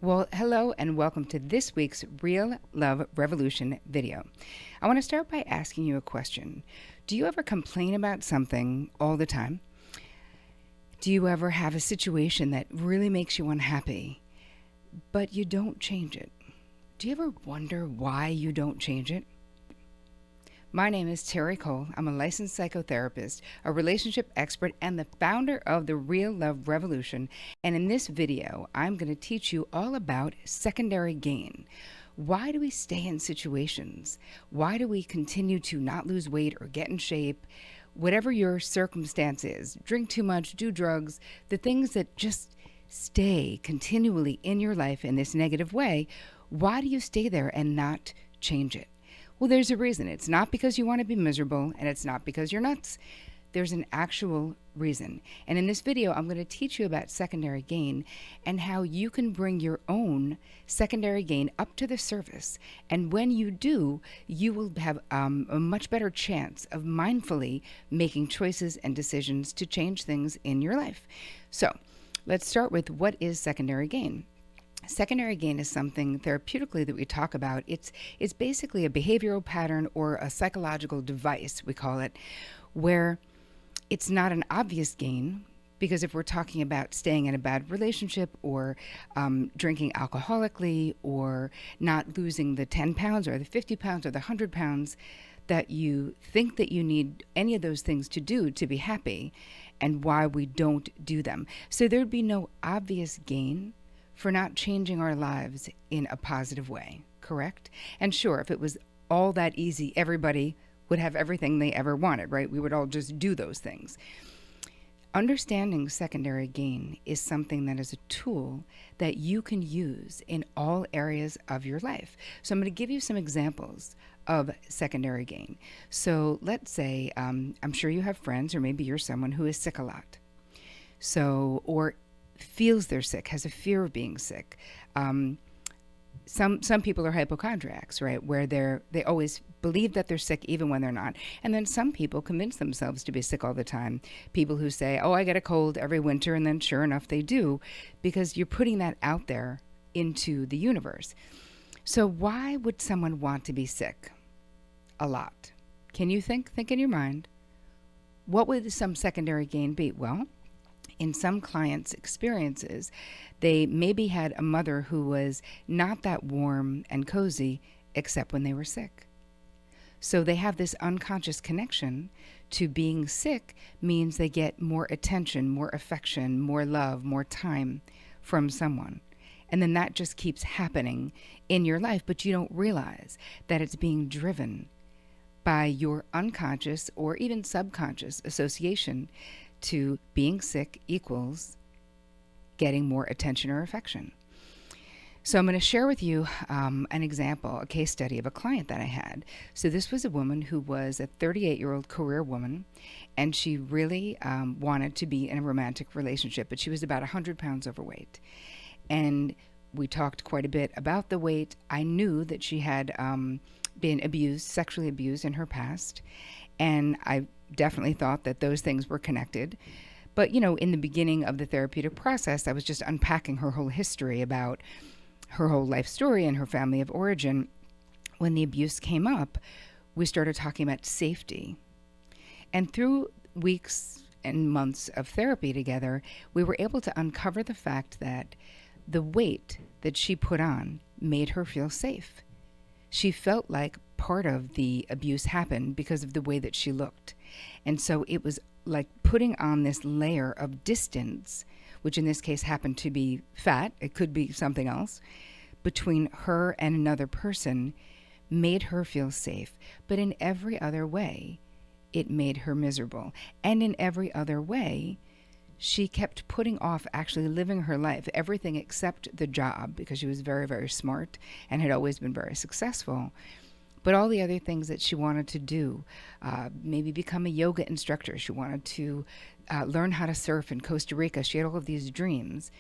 Well, hello and welcome to this week's Real Love Revolution video. I want to start by asking you a question. Do you ever complain about something all the time? Do you ever have a situation that really makes you unhappy, but you don't change it? Do you ever wonder why you don't change it? My name is Terri Cole. I'm a licensed psychotherapist, a relationship expert, and the founder of the Real Love Revolution. And in this video, I'm going to teach you all about secondary gain. Why do we stay in situations? Why do we continue to not lose weight or get in shape? Whatever your circumstance is, drink too much, do drugs, the things that just stay continually in your life in this negative way, why do you stay there and not change it? Well, there's a reason. It's not because you want to be miserable, and it's not because you're nuts. There's an actual reason. And in this video, I'm going to teach you about secondary gain and how you can bring your own secondary gain up to the surface. And when you do, you will have a much better chance of mindfully making choices and decisions to change things in your life. So let's start with what is secondary gain. Secondary gain is something therapeutically that we talk about. It's basically a behavioral pattern or a psychological device, we call it, where it's not an obvious gain, because if we're talking about staying in a bad relationship or drinking alcoholically or not losing the 10 pounds or the 50 pounds or the 100 pounds that you think that you need any of those things to do to be happy, and why we don't do them. So there'd be no obvious gain for not changing our lives in a positive way, correct? And sure, if it was all that easy, everybody would have everything they ever wanted, right? We would all just do those things. Understanding secondary gain is something that is a tool that you can use in all areas of your life. So I'm going to give you some examples of secondary gain. So let's say, I'm sure you have friends, or maybe you're someone who is sick a lot. Or feels they're sick, has a fear of being sick. Some people are hypochondriacs, right? Where they always believe that they're sick even when they're not. And then some people convince themselves to be sick all the time. People who say, oh, I get a cold every winter, and then sure enough they do, because you're putting that out there into the universe. So why would someone want to be sick a lot? Can you think in your mind, what would some secondary gain be? Well, in some clients' experiences, they maybe had a mother who was not that warm and cozy except when they were sick. So they have this unconscious connection to being sick means they get more attention, more affection, more love, more time from someone. And then that just keeps happening in your life, but you don't realize that it's being driven by your unconscious or even subconscious association to being sick equals getting more attention or affection. So I'm going to share with you an example, a case study of a client that I had. So this was a woman who was a 38-year-old career woman, and she really wanted to be in a romantic relationship, but she was about 100 pounds overweight. And we talked quite a bit about the weight. I knew that she had been abused, sexually abused in her past, and I definitely thought that those things were connected. But, in the beginning of the therapeutic process, I was just unpacking her whole history about her whole life story and her family of origin. When the abuse came up, we started talking about safety. And through weeks and months of therapy together, we were able to uncover the fact that the weight that she put on made her feel safe. She felt like part of the abuse happened because of the way that she looked. And so it was like putting on this layer of distance, which in this case happened to be fat, it could be something else, between her and another person, made her feel safe. But in every other way, it made her miserable. And in every other way, she kept putting off actually living her life, everything except the job, because she was very, very smart and had always been very successful. But all the other things that she wanted to do, maybe become a yoga instructor. She wanted to learn how to surf in Costa Rica. She had all of these dreams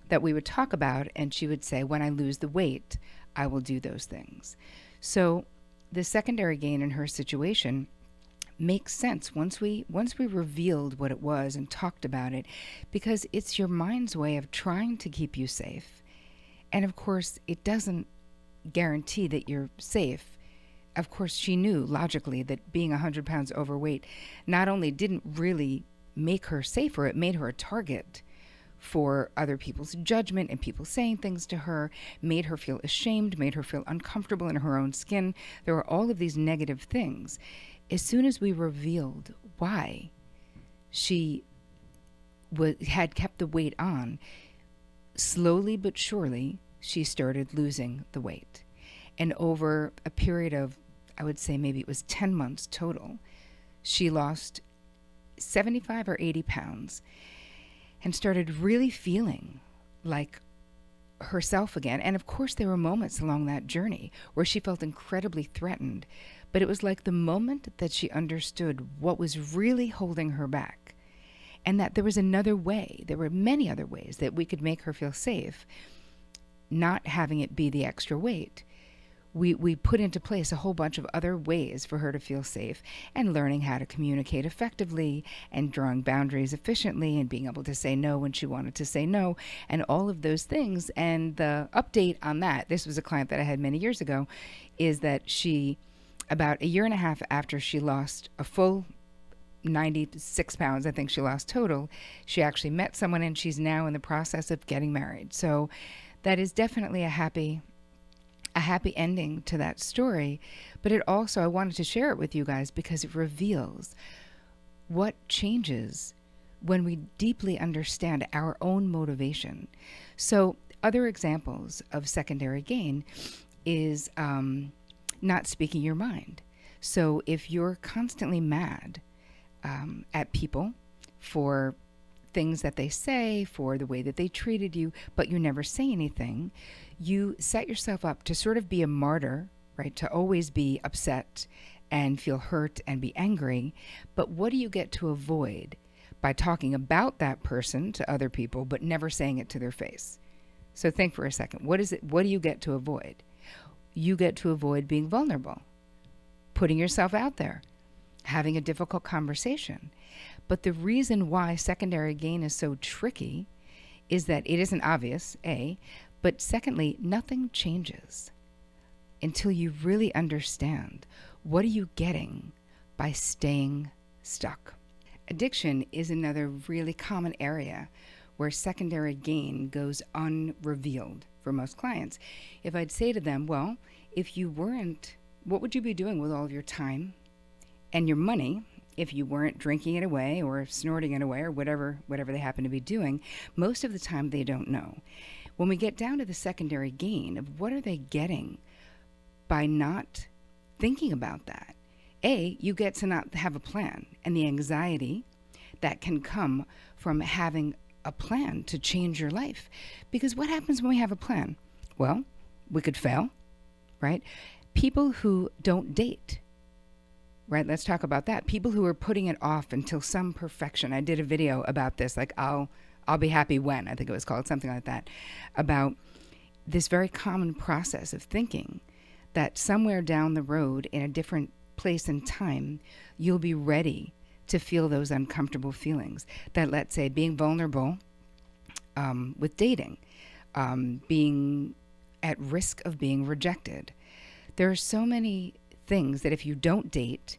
that we would talk about, and she would say, when I lose the weight, I will do those things. So the secondary gain in her situation makes sense once we revealed what it was and talked about it, because it's your mind's way of trying to keep you safe. And of course, it doesn't guarantee that you're safe. Of course, she knew logically that being 100 pounds overweight not only didn't really make her safer, it made her a target for other people's judgment and people saying things to her, made her feel ashamed, made her feel uncomfortable in her own skin. There were all of these negative things. As soon as we revealed why she had kept the weight on, slowly but surely, she started losing the weight. And over a period of, I would say maybe it was 10 months total, she lost 75 or 80 pounds and started really feeling like herself again. And of course, there were moments along that journey where she felt incredibly threatened. But it was like the moment that she understood what was really holding her back, and that there was another way. There were many other ways that we could make her feel safe, not having it be the extra weight. We put into place a whole bunch of other ways for her to feel safe, and learning how to communicate effectively and drawing boundaries efficiently and being able to say no when she wanted to say no and all of those things. And the update on that, this was a client that I had many years ago, is that she, about a year and a half after she lost a full 96 pounds, I think she lost total, she actually met someone and she's now in the process of getting married. So that is definitely a happy ending to that story. But it also, I wanted to share it with you guys because it reveals what changes when we deeply understand our own motivation. So other examples of secondary gain is not speaking your mind. So if you're constantly mad at people for things that they say, for the way that they treated you, but you never say anything, you set yourself up to sort of be a martyr, right? To always be upset and feel hurt and be angry. But what do you get to avoid by talking about that person to other people, but never saying it to their face? So think for a second. What do you get to avoid? You get to avoid being vulnerable, putting yourself out there, having a difficult conversation. But the reason why secondary gain is so tricky is that it isn't obvious, A, but secondly, nothing changes until you really understand what are you getting by staying stuck. Addiction is another really common area where secondary gain goes unrevealed for most clients. If I'd say to them, well, if you weren't, what would you be doing with all of your time and your money if you weren't drinking it away or snorting it away or whatever they happen to be doing? Most of the time they don't know. When we get down to the secondary gain of what are they getting by not thinking about that, A, you get to not have a plan, and the anxiety that can come from having a plan to change your life. Because what happens when we have a plan? Well, we could fail, right? People who don't date, right? Let's talk about that. People who are putting it off until some perfection. I did a video about this, like I'll be happy when, I think it was called, something like that, about this very common process of thinking that somewhere down the road in a different place and time, you'll be ready to feel those uncomfortable feelings. That, let's say, being vulnerable with dating, being at risk of being rejected. There are so many things that if you don't date,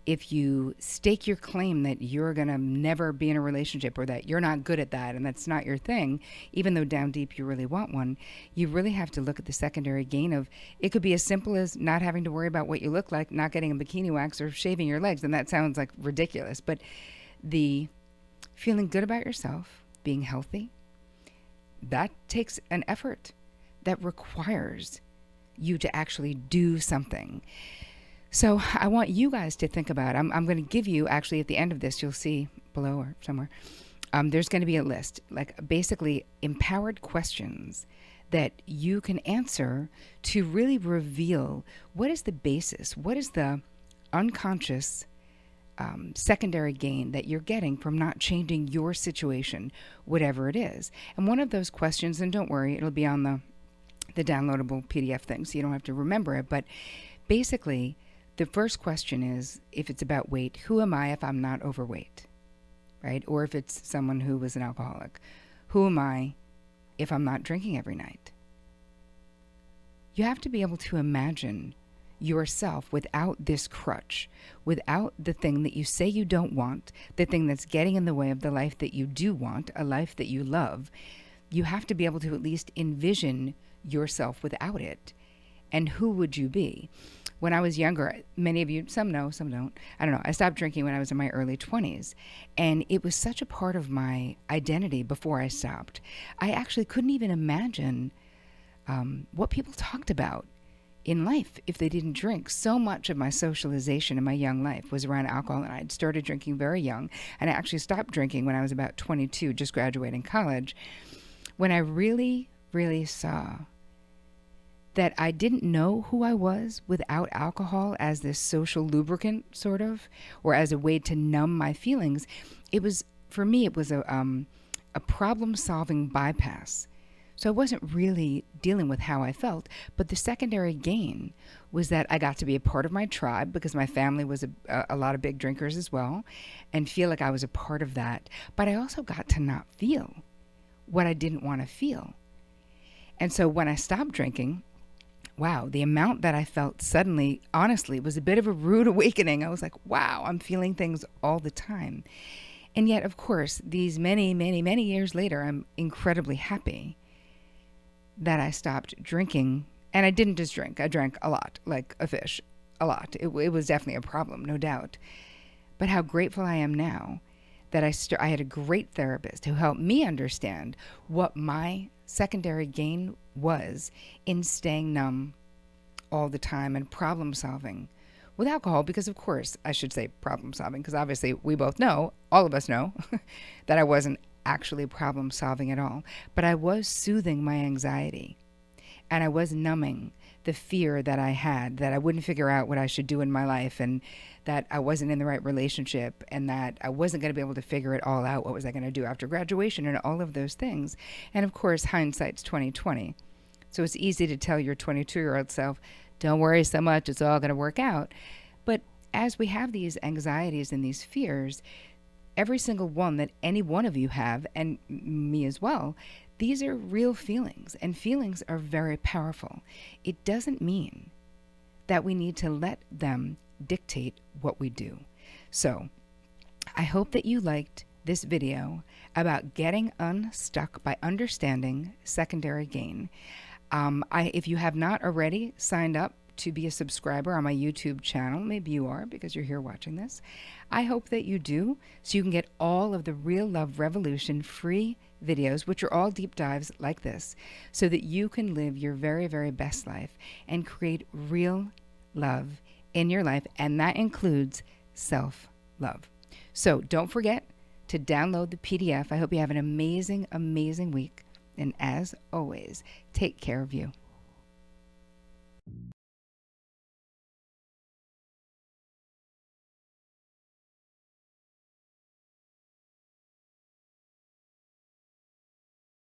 if you stake your claim that you're going to never be in a relationship or that you're not good at that and that's not your thing, even though down deep you really want one, you really have to look at the secondary gain of, it could be as simple as not having to worry about what you look like, not getting a bikini wax or shaving your legs. And that sounds like ridiculous, but the feeling good about yourself, being healthy, that takes an effort that requires you to actually do something. So I want you guys to think about, I'm going to give you, actually at the end of this, you'll see below or somewhere, there's going to be a list, like basically empowered questions that you can answer to really reveal what is the basis, what is the unconscious secondary gain that you're getting from not changing your situation, whatever it is. And one of those questions, and don't worry, it'll be on the downloadable PDF thing, so you don't have to remember it, but basically, the first question is, if it's about weight, who am I if I'm not overweight, right? Or if it's someone who was an alcoholic, who am I if I'm not drinking every night? You have to be able to imagine yourself without this crutch, without the thing that you say you don't want, the thing that's getting in the way of the life that you do want, a life that you love. You have to be able to at least envision yourself without it. And who would you be? When I was younger, many of you, some know, some don't, I don't know, I stopped drinking when I was in my early 20s. And it was such a part of my identity before I stopped. I actually couldn't even imagine what people talked about in life if they didn't drink. So much of my socialization in my young life was around alcohol, and I'd started drinking very young, and I actually stopped drinking when I was about 22, just graduating college, when I really, really saw that I didn't know who I was without alcohol as this social lubricant, sort of, or as a way to numb my feelings. It was, for me, it was a problem-solving bypass. So I wasn't really dealing with how I felt, but the secondary gain was that I got to be a part of my tribe because my family was a lot of big drinkers as well, and feel like I was a part of that. But I also got to not feel what I didn't want to feel. And so when I stopped drinking, wow, the amount that I felt suddenly, honestly, was a bit of a rude awakening. I was like, wow, I'm feeling things all the time. And yet, of course, these many, many, many years later, I'm incredibly happy that I stopped drinking. And I didn't just drink. I drank a lot, like a fish, a lot. It was definitely a problem, no doubt. But how grateful I am now that I had a great therapist who helped me understand what my secondary gain was in staying numb all the time and problem solving with alcohol. Because, of course, I should say problem solving, because obviously we both know, all of us know, that I wasn't actually problem solving at all. But I was soothing my anxiety, and I was numbing the fear that I had that I wouldn't figure out what I should do in my life, and that I wasn't in the right relationship, and that I wasn't going to be able to figure it all out. What was I going to do after graduation, and all of those things. And of course, hindsight's 20/20. So it's easy to tell your 22-year-old self, don't worry so much, it's all going to work out. But as we have these anxieties and these fears, every single one that any one of you have, and me as well, these are real feelings, and feelings are very powerful. It doesn't mean that we need to let them dictate what we do. So I hope that you liked this video about getting unstuck by understanding secondary gain. If you have not already signed up to be a subscriber on my YouTube channel, maybe you are because you're here watching this, I hope that you do, so you can get all of the Real Love Revolution free videos, which are all deep dives like this, so that you can live your very, very best life and create real love in your life, and that includes self-love. So don't forget to download the PDF. I hope you have an amazing, amazing week, and as always, take care of you.